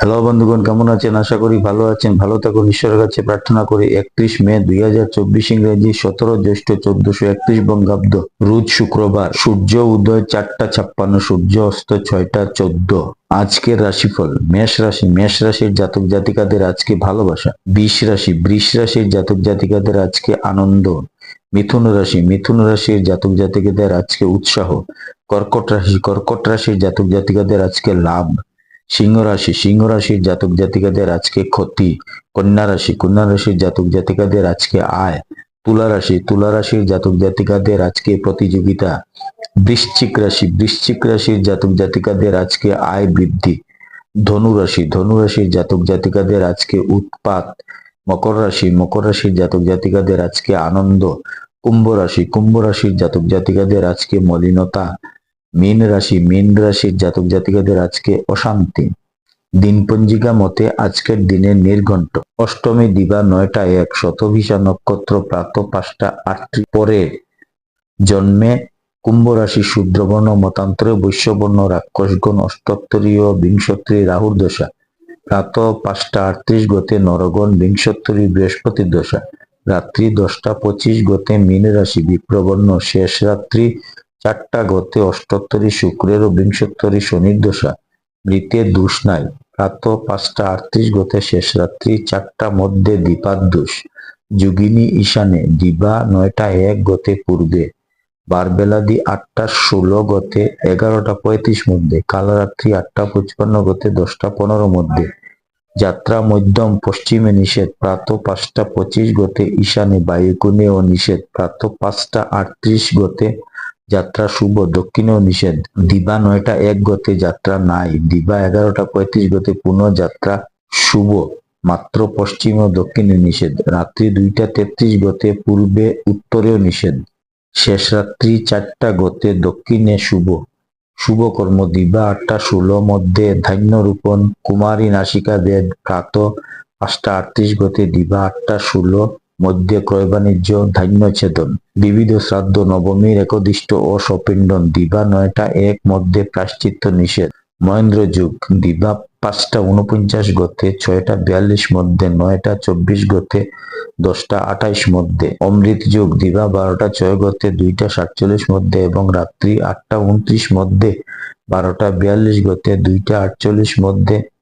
Hello বন্ধুগণ, কেমন আছেন? আশা করি ভালো আছেন। ভালো থাকুন, ঈশ্বরের কাছে প্রার্থনা করি। 31 মে 2024 ইংরেজি, 17 জ্যৈষ্ঠ 1431 বঙ্গাব্দ, রোজ শুক্রবার। সূর্য উদয় 4টা 56, সূর্য অস্ত 6টা 14। আজকের রাশিফল: মেষ রাশি, মেষ রাশির জাতক জাতিকাদের আজকে ভালোবাসা। বৃষ রাশি, বৃষ রাশির জাতক জাতিকাদের আজকে আনন্দ। মিথুন রাশি, মিথুন রাশির জাতক জাতিকাদের আজকে উৎসাহ। কর্কট রাশি, কর্কট রাশির জাতক জাতিকাদের আজকে লাভ। সিংহ রাশি, সিংহ রাশির জাতক জাতিকাদের আজকে ক্ষতি। কন্যা রাশি, কন্যা রাশির জাতক জাতিকাদের আজকে আয়। তুলা রাশি, তুলা রাশির জাতক জাতিকাদের আজকে প্রতিযোগিতা। বৃশ্চিক রাশি, বৃশ্চিক রাশির জাতক জাতিকাদের আজকে আয় বৃদ্ধি। ধনু রাশি, ধনু রাশির জাতক জাতিকাদের আজকে উৎপাত। মকর রাশি, মকর রাশির জাতক জাতিকাদের আজকে আনন্দ। কুম্ভ রাশি, কুম্ভ রাশির জাতক জাতিকাদের আজকে মলিনতা। মীন রাশি, মীন রাশির জাতক জাতিকাদের আজকে অশান্তি। দিনপঞ্জিকা মতে আজকের দিনের নির্ঘণ্ট: অষ্টমী দিবা 9টা 1, শতভিষা নক্ষত্র প্রাতঃ 5টা 38 পরে জন্মে কুম্ভ রাশি শূদ্রবর্ণ, মতান্তরে বৈশ্যবর্ণ রাক্ষসগণ, অষ্টোত্তরীয় বিংশোত্তরী রাহুর দশা, প্রাতঃ 5টা 38 গতে নরগণ, বিংশোত্তরী বৃহস্পতির দশা, রাত্রি 10টা 25 গতে মীন রাশি বিপ্রবর্ণ, শেষ রাত্রি 4টা গতে অষ্টোত্তরী শুক্রের ও বিংশোত্তরী শনির দশা, মৃতে দোষ নাই, প্রাতঃ 5টা 38 গতে শেষ রাত্রি 4টা মধ্যে দীপাদ্দোষ, যোগিনী ঈশানে দিবা 9টা 1 গতে পূর্বে, বারবেলাদি 8টা 16 গতে 11টা 35 মধ্যে, কালরাত্রি 8টা 55 গতে 10টা 15 মধ্যে, যাত্রা মধ্যম পশ্চিমে নিষেধ, প্রাতঃ 5টা 25 গতে ঈশানে বায়ুকোণেও নিষেধ, প্রাতঃ 5টা 38 গতে যাত্রা শুভ, দক্ষিণেও নিষেধ, দিবা 9টা 1 গতে যাত্রা নাই, দিবা 11টা 35 গতে পুনঃ যাত্রা শুভ, মাত্র পশ্চিম ও দক্ষিণে নিষেধ, রাত্রি 2টা 33 গতে পূর্বে উত্তরেও নিষেধ, শেষ রাত্রি 4টা গতে দক্ষিণে শুভ। শুভ কর্ম: দিবা 8টা 16 মধ্যে ধান্য রোপণ, কুমারী নাসিকা বেদ, প্রাতঃ 5টা 38 গতে দিবা 8টা 16 মধ্যে ক্রয় বাণিজ্য, ধান্য ছেদন, বিবিধ শ্রাদ্ধ, নবমীর একদিষ্ট ও সপিণ্ডন, দিবা 9টা 1 মধ্যে প্রায়শ্চিত্ত নিষেধ। মহেন্দ্র যুগ: দিবা 5টা 49 গতে 6টা 42 মধ্যে, 9টা 24 গতে 10টা 28 মধ্যে। অমৃত যুগ: দিবা 12টা 6 গতে 2টা 47 মধ্যে এবং রাত্রি 8টা 29 মধ্যে, 12টা 42 গতে 2টা 48 মধ্যে।